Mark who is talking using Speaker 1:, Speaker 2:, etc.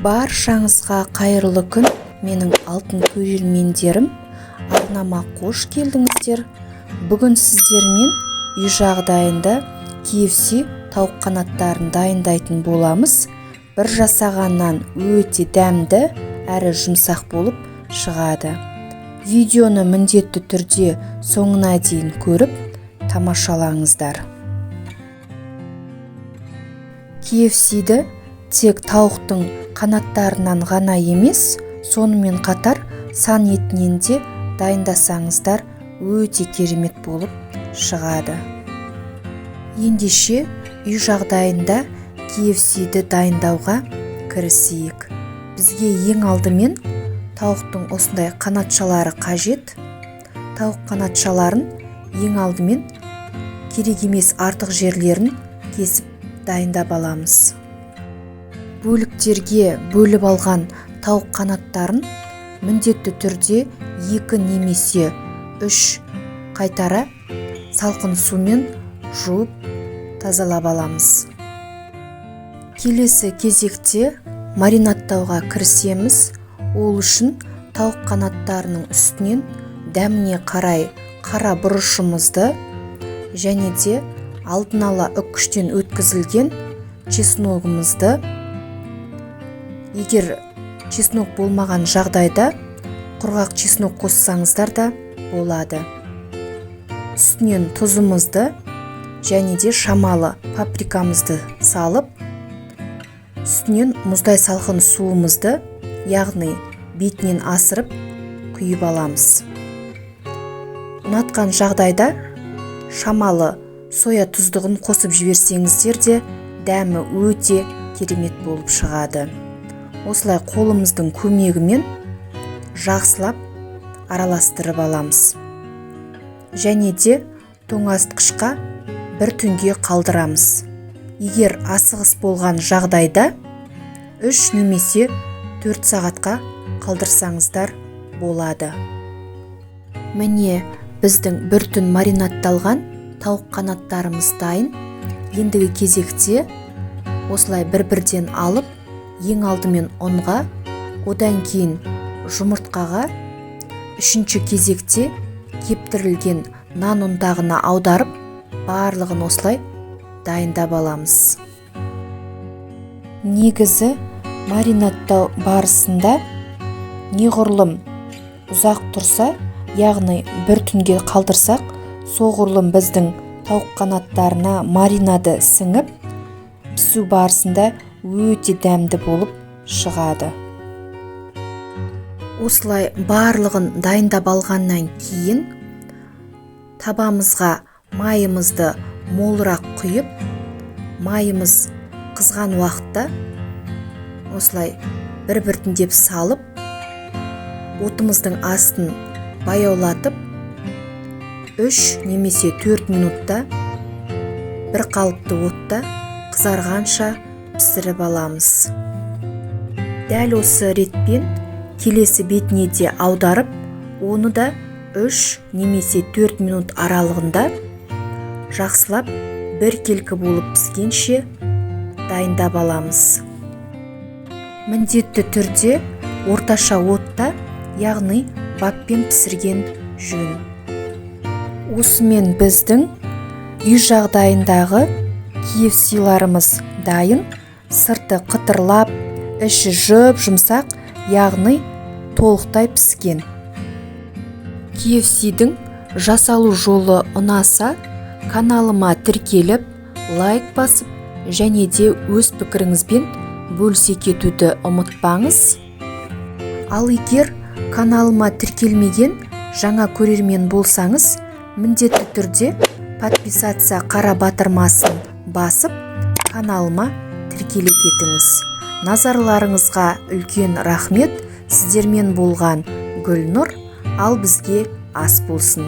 Speaker 1: Баршаңызға қайырлы күн, менің алтын көрермендерім. Арнама қош келдіңіздер. Бүгін сіздермен үй жағдайында KFC тауық қанаттарын дайындайтын боламыз. Бір жасағаннан өте дәмді әрі жұмсақ болып шығады. Видеоны міндетті түрде соңына дейін көріп тамашалаңыздар. KFC-ді тек тауықтың қанаттарынан ғана емес, сонымен қатар сан етінен де дайындасаңыздар өте керемет болып шығады. Ендеше үй жағдайында KFC-ді дайындауға кірісейік. Бізге ең алдымен тауықтың осындай қанатшалары қажет. Тауық қанатшаларын ең алдымен керек емес артық жерлерін кесіп дайындап аламыз. Бөліктерге бөліп алған тауық қанаттарын міндетті түрде 2 немесе 3 қайтара салқын сумен жуып тазалап аламыз. Келесі кезекте маринадтауға кірісеміз. Ол үшін тауық қанаттарының үстінен дәміне қарай қара бұрышымызды және де алдын ала үккіштен өткізілген чесногымызды, егер чеснок болмаған жағдайда құрғақ чеснок қоссаңыздар да болады. Үстінен тұзымызды және де шамалы паприкамызды салып, үстінен мұздай салқын суымызды, яғни бетінен асырып құйып аламыз. Ұнатқан жағдайда шамалы соя тұздығын қосып жіберсеңіздер де дәмі өте керемет болып шығады. Осылай қолымыздың көмегімен жақсылап араластырып аламыз. Және де тоңазытқышқа бір түнге қалдырамыз. Егер асығыс болған жағдайда 3 немесе 4 сағатқа қалдырсаңыздар болады. Міне біздің бір түн маринадталған тауық қанаттарымыз дайын. Ендігі кезекте осылай бір-бірден алып, ең алдымен ұнға, одан кейін жұмыртқаға, үшінші кезекте кептірілген нан ұнтағына аударып, барлығын осылай дайындап аламыз. Негізі маринадтау барысында неғұрлым ұзақ тұрса, яғни бір түнге қалдырсақ, соғұрлым біздің тауық қанаттарына маринады сіңіп, пісу барысында өте дәмді болып шығады. Осылай барлығын дайындап алғаннан кейін табамызға майымызды молырақ құйып, майымыз қызған уақытта осылай бір-біртіндеп салып, отымыздың астын баяулатып 3 немесе 4 минутта бір қалыпты отта қызарғанша пісіріп аламыз. Дәл осы ретпен келесі бетіне де аударып, оны да 3 немесе 4 минут аралығында жақсылап біркелкі болып піскенше дайындап аламыз. Міндетті түрде орташа отта, яғни баппен пісірген жөн. Осымен біздің үй жағдайындағы KFC-ларымыз дайын. Сырты қытырлап, іші жұп-жұмсақ, яғни толықтай піскен. KFC-дің жасалу жолы ұнаса, каналыма тіркеліп, лайк басып, және де өз пікіріңізбен бөлісе кетуді ұмытпаңыз. Ал егер каналыма тіркелмеген жаңа көрермен болсаңыз, міндетті түрде подписаться қара батырмасын басып, каналыма тіркеле кетіңіз. Назарларыңызға үлкен рахмет. Сіздермен болған Гүлнұр, ал бізге ас болсын.